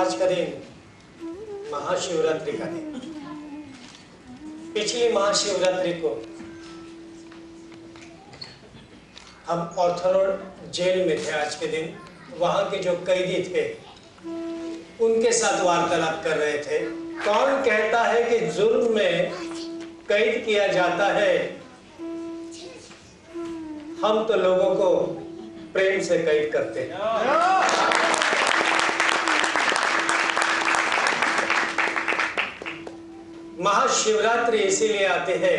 आज का दिन महाशिवरात्रि का दिन। पिछली महाशिवरात्रि को हम ऑर्थोड जेल में थे। आज के दिन वहां के जो कैदी थे उनके साथ वार्तालाप कर रहे थे। कौन कहता है कि जुर्म में कैद किया जाता है? हम तो लोगों को प्रेम से कैद करते हैं। महाशिवरात्रि इसीलिए आते हैं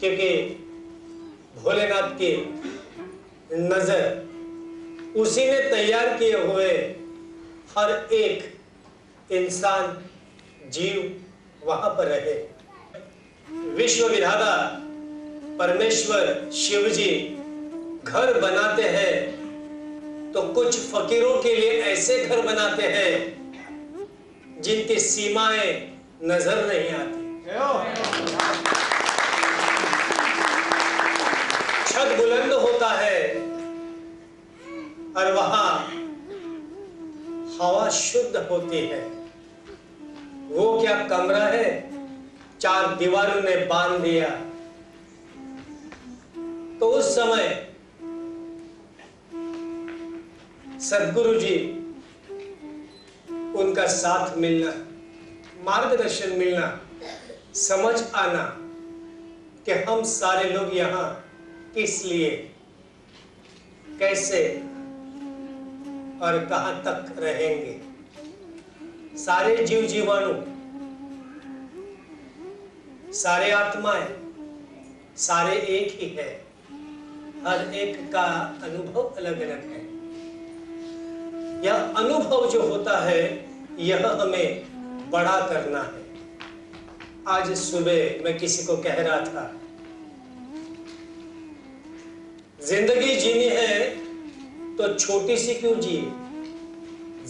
क्योंकि भोलेनाथ की नजर उसी ने तैयार किए हुए हर एक इंसान जीव वहां पर रहे। विश्व विधाता परमेश्वर शिव जी घर बनाते हैं तो कुछ फकीरों के लिए ऐसे घर बनाते हैं जिनकी सीमाएं नजर नहीं आती। छत बुलंद होता है और वहां हवा शुद्ध होती है। वो क्या कमरा है, चार दीवारों ने बांध दिया। तो उस समय सद्गुरु जी उनका साथ मिलना, मार्गदर्शन मिलना, समझ आना कि हम सारे लोग यहाँ किस लिए, कैसे और कहां तक रहेंगे। सारे जीव जीवाणु, सारे आत्माएं, सारे एक ही है। हर एक का अनुभव अलग अलग है। यह अनुभव जो होता है यह हमें बड़ा करना है। आज सुबह मैं किसी को कह रहा था, जिंदगी जीनी है तो छोटी सी क्यों जिए,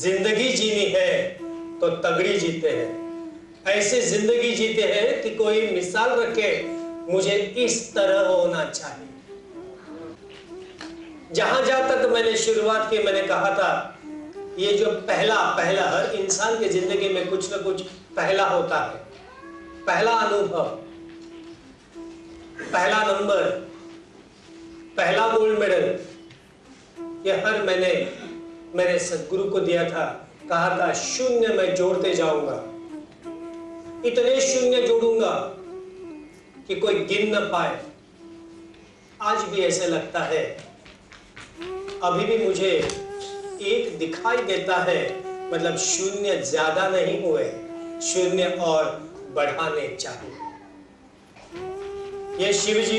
जिंदगी जीनी है तो तगड़ी जीते हैं। ऐसे जिंदगी जीते हैं कि कोई मिसाल रखे, मुझे इस तरह होना चाहिए। जहां जहां तक मैंने शुरुआत की, मैंने कहा था ये जो पहला हर इंसान की जिंदगी में कुछ ना कुछ पहला होता है। पहला अनुभव, पहला नंबर, पहला गोल्ड मेडल, ये हर मैंने मेरे सद्गुरु को दिया था। कहा था शून्य मैं जोड़ते जाऊंगा, इतने शून्य जोड़ूंगा कि कोई गिन न पाए। आज भी ऐसे लगता है, अभी भी मुझे एक दिखाई देता है, मतलब शून्य ज्यादा नहीं हुए, शून्य और बढ़ाने चाहिए। ये शिव जी,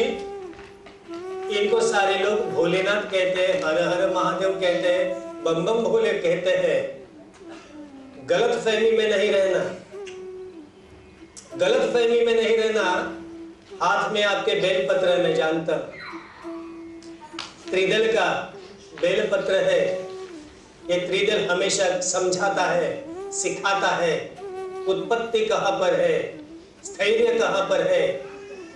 इनको सारे लोग भोलेनाथ कहते हैं, हर हर महादेव कहते हैं, बम बम भोले कहते हैं। गलत फहमी में नहीं रहना, गलत फहमी में नहीं रहना। हाथ में आपके बेलपत्र में जानता, त्रिदल का बेलपत्र है। ये त्रिदल हमेशा समझाता है, सिखाता है उत्पत्ति कहां पर है, स्थैर्य कहां पर है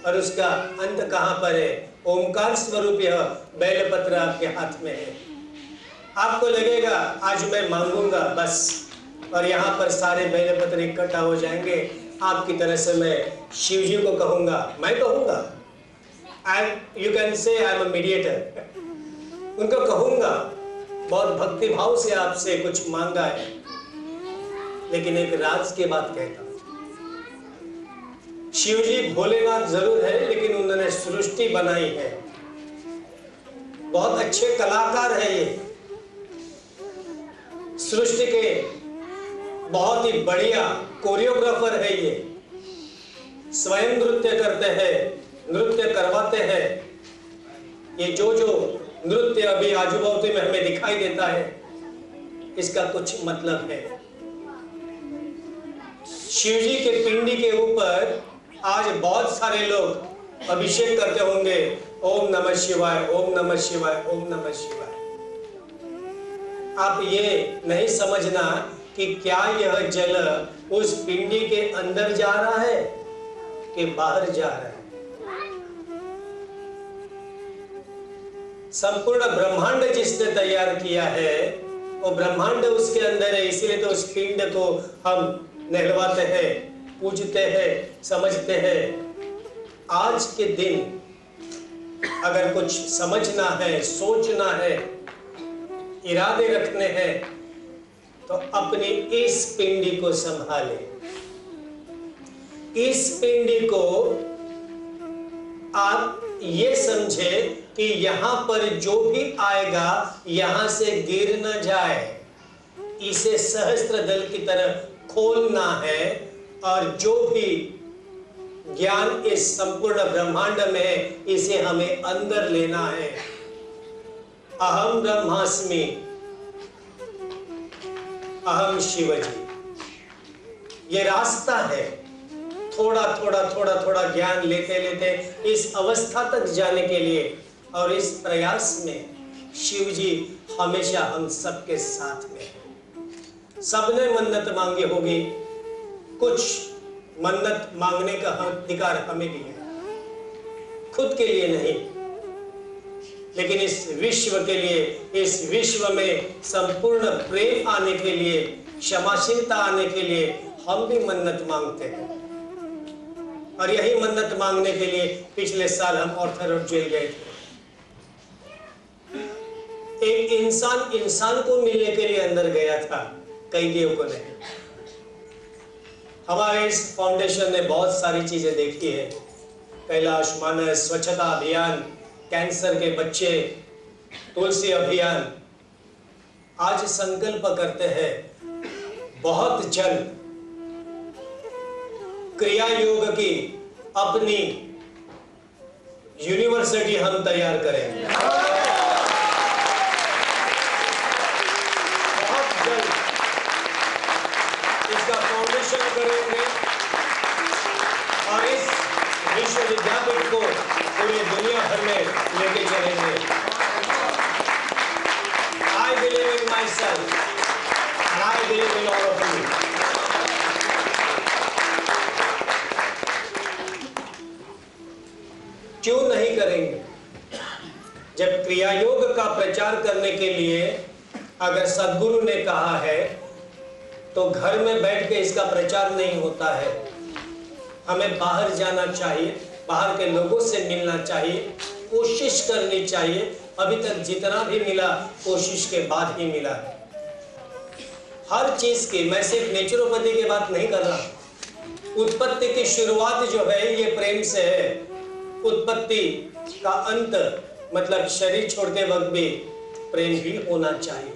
और उसका अंत कहां पर है। ओमकार स्वरूप यह बेलपत्र आपके हाथ में है। आपको लगेगा आज मैं मांगूंगा बस, और यहाँ पर सारे बेलपत्र इकट्ठा हो जाएंगे। आपकी तरह से मैं शिव जी को कहूंगा, मैं कहूंगा, you can say I am a mediator, उनको कहूंगा बहुत भक्ति भाव से आपसे कुछ मांगा है, लेकिन एक राज की बात कहता हूं। शिव जी भोलेनाथ जरूर है, लेकिन उन्होंने सृष्टि बनाई है। बहुत अच्छे कलाकार है ये, सृष्टि के बहुत ही बढ़िया कोरियोग्राफर है ये। स्वयं नृत्य करते हैं, नृत्य करवाते हैं। ये जो नृत्य अभी आजूबाजू में हमें दिखाई देता है, इसका कुछ मतलब है। शिव जी के पिंडी के ऊपर आज बहुत सारे लोग अभिषेक करते होंगे, ओम नमः शिवाय, ओम नमः शिवाय, ओम नमः शिवाय। आप ये नहीं समझना कि क्या यह जल उस पिंडी के अंदर जा रहा है कि बाहर जा रहा है। संपूर्ण ब्रह्मांड जिसने तैयार किया है वो ब्रह्मांड उसके अंदर है, इसीलिए तो उस पिंड को हम नहलवाते हैं, पूजते हैं, समझते हैं। आज के दिन अगर कुछ समझना है, सोचना है, इरादे रखने हैं, तो अपनी इस पिंडी को संभाले। इस पिंडी को आप ये समझे कि यहां पर जो भी आएगा यहां से गिर न जाए। इसे सहस्त्र दल की तरह खोलना है और जो भी ज्ञान इस संपूर्ण ब्रह्मांड में है इसे हमें अंदर लेना है। अहम ब्रह्मास्मि, अहम शिवजी, ये रास्ता है। थोड़ा थोड़ा थोड़ा थोड़ा ज्ञान लेते लेते इस अवस्था तक जाने के लिए, और इस प्रयास में शिवजी हमेशा हम सबके साथ में है। सबने मन्नत मांगी होगी, कुछ मन्नत मांगने का अधिकार हमें भी है, खुद के लिए नहीं, लेकिन इस विश्व के लिए, इस विश्व में संपूर्ण प्रेम आने के लिए, क्षमाशीलता आने के लिए हम भी मन्नत मांगते हैं। और यही मन्नत मांगने के लिए पिछले साल हम ऑर्थोडॉक्स जेल गए थे। एक इंसान इंसान को मिलने के लिए अंदर गया था, कैदियों को नहीं। हमारे इस फाउंडेशन ने बहुत सारी चीजें देखी है, कैलाश मानस, स्वच्छता अभियान, कैंसर के बच्चे, तुलसी अभियान। आज संकल्प करते हैं बहुत जल्द क्रिया योग की अपनी यूनिवर्सिटी हम तैयार करेंगे। बहुत जल्द इसका फाउंडेशन करेंगे और इस विश्वविद्यापीठ को पूरी दुनिया भर में लेके चलेंगे। I believe in myself and I believe in all of you. क्यों नहीं करेंगे? जब क्रिया योग का प्रचार करने के लिए अगर सद्गुरु ने कहा है तो घर में बैठ के इसका प्रचार नहीं होता है। हमें बाहर जाना चाहिए, बाहर के लोगों से मिलना चाहिए, कोशिश करनी चाहिए। अभी तक जितना भी मिला कोशिश के बाद ही मिला है। हर चीज की, मैं सिर्फ नेचुरोपैथी की बात नहीं कर रहा। उत्पत्ति की शुरुआत जो है ये प्रेम से है, उत्पत्ति का अंत मतलब शरीर छोड़ते वक्त भी प्रेम ही होना चाहिए।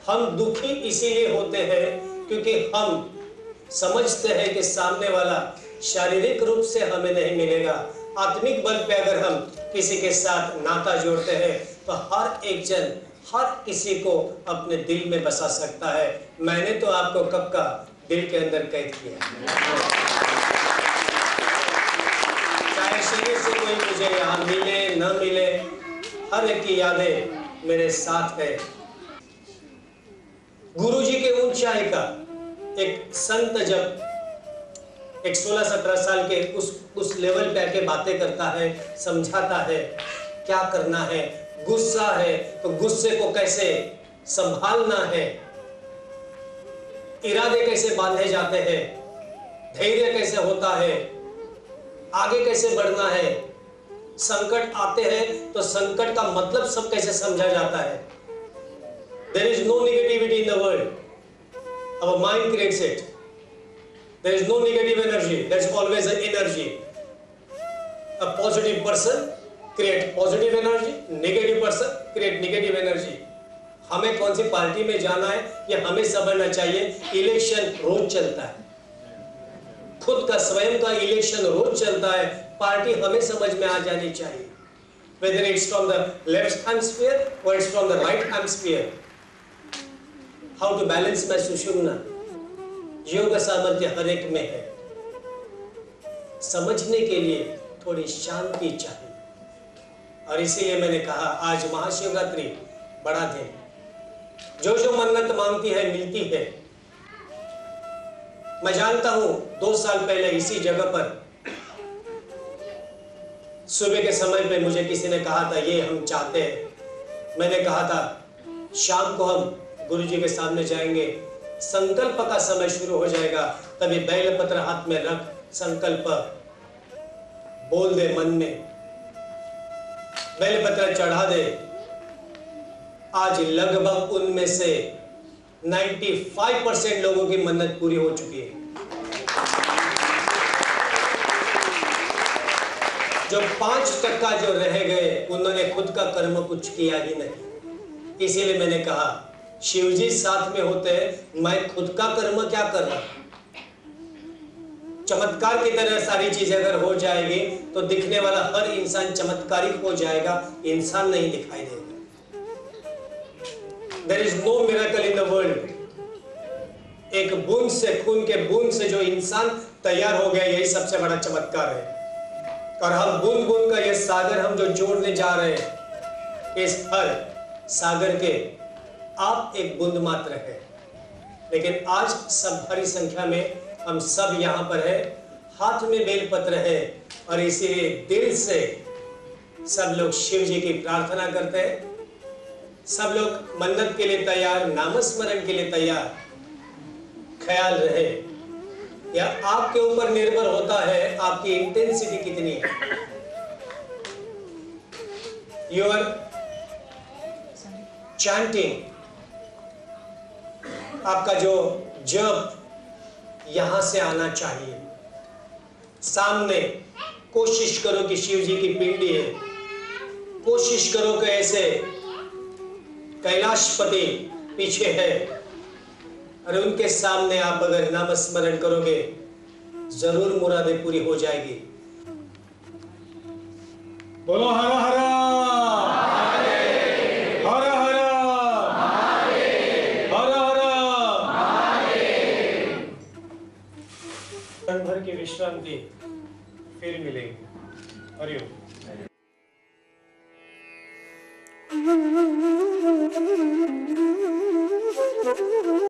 हम दुखी इसीलिए होते हैं क्योंकि हम समझते हैं कि सामने वाला शारीरिक रूप से हमें नहीं मिलेगा। आत्मिक बल पे अगर हम किसी के साथ नाता जोड़ते हैं तो हर एक जन हर किसी को अपने दिल में बसा सकता है। मैंने तो आपको कब का दिल के अंदर कैद किया। चाहे शरीर से कोई मुझे यहाँ मिले न मिले, हर एक की यादें मेरे साथ है। गुरुजी के ऊंचाई का एक संत जब एक 16-17 साल के उस लेवल पे आके बातें करता है, समझाता है क्या करना है, गुस्सा है तो गुस्से को कैसे संभालना है, इरादे कैसे बांधे जाते हैं, धैर्य कैसे होता है, आगे कैसे बढ़ना है, संकट आते हैं तो संकट का मतलब सब कैसे समझा जाता है। There is no negativity in the world. Our mind creates it. There is no negative energy. There is always an energy. A positive person create positive energy. Negative person create negative energy. हमें कौन सी party में जाना है ये हमें समझना चाहिए। Election रोज चलता है, खुद का स्वयं का इलेक्शन रोज चलता है। पार्टी हमें समझ में आ जानी चाहिए, whether it's from the left hemisphere or it's from the right hemisphere. How to balance my सुषुम्ना, योग सामर्थ्य हर एक में है। समझने के लिए थोड़ी शांति चाहिए और इसीलिए मैंने कहा आज महाशिवरात्रि बड़ा दिन, जो जो मन्नत मांगती है मिलती है। मैं जानता हूं 2 साल पहले इसी जगह पर सुबह के समय पे मुझे किसी ने कहा था ये हम चाहते हैं। मैंने कहा था शाम को हम गुरु जी के सामने जाएंगे, संकल्प का समय शुरू हो जाएगा। तभी बेलपत्र हाथ में रख संकल्प बोल दे, मन में बेलपत्र चढ़ा दे। आज लगभग उनमें से 95% लोगों की मन्नत पूरी हो चुकी है। जो 5% जो रह गए, उन्होंने खुद का कर्म कुछ किया ही नहीं। इसीलिए मैंने कहा शिवजी साथ में होते हैं, मैं खुद का कर्म क्या कर रहा। चमत्कार की तरह सारी चीजें अगर हो जाएगी तो दिखने वाला हर इंसान चमत्कारिक हो जाएगा, इंसान नहीं दिखाई देगा। There is no miracle in the world। एक बूंद से, खून के बूंद से जो इंसान तैयार हो गया, यही सबसे बड़ा चमत्कार है। और हम बूंद बूंद का ये सागर हम जो जोड़ने जा रहे हैं, इस हर सागर के आप एक बूंद मात्र है। लेकिन आज सब भारी संख्या में हम सब यहाँ पर है, हाथ में बेलपत्र है, और इसीलिए दिल से सब लोग शिव जी की प्रार्थना करते हैं। सब लोग मन्नत के लिए तैयार, नामस्मरण के लिए तैयार। ख्याल रहे, या आपके ऊपर निर्भर होता है आपकी इंटेंसिटी कितनी है। योर चैंटिंग, आपका जो जप यहां से आना चाहिए। सामने कोशिश करो कि शिव जी की पिंडी है, कोशिश करो कि ऐसे कैलाशपति पीछे है, और उनके सामने आप अगर नामस्मरण करोगे जरूर मुरादें पूरी हो जाएगी। बोलो हर हर हर हर हर हर। क्षण भर की विश्रांति, फिर मिलेंगे। हरिओम।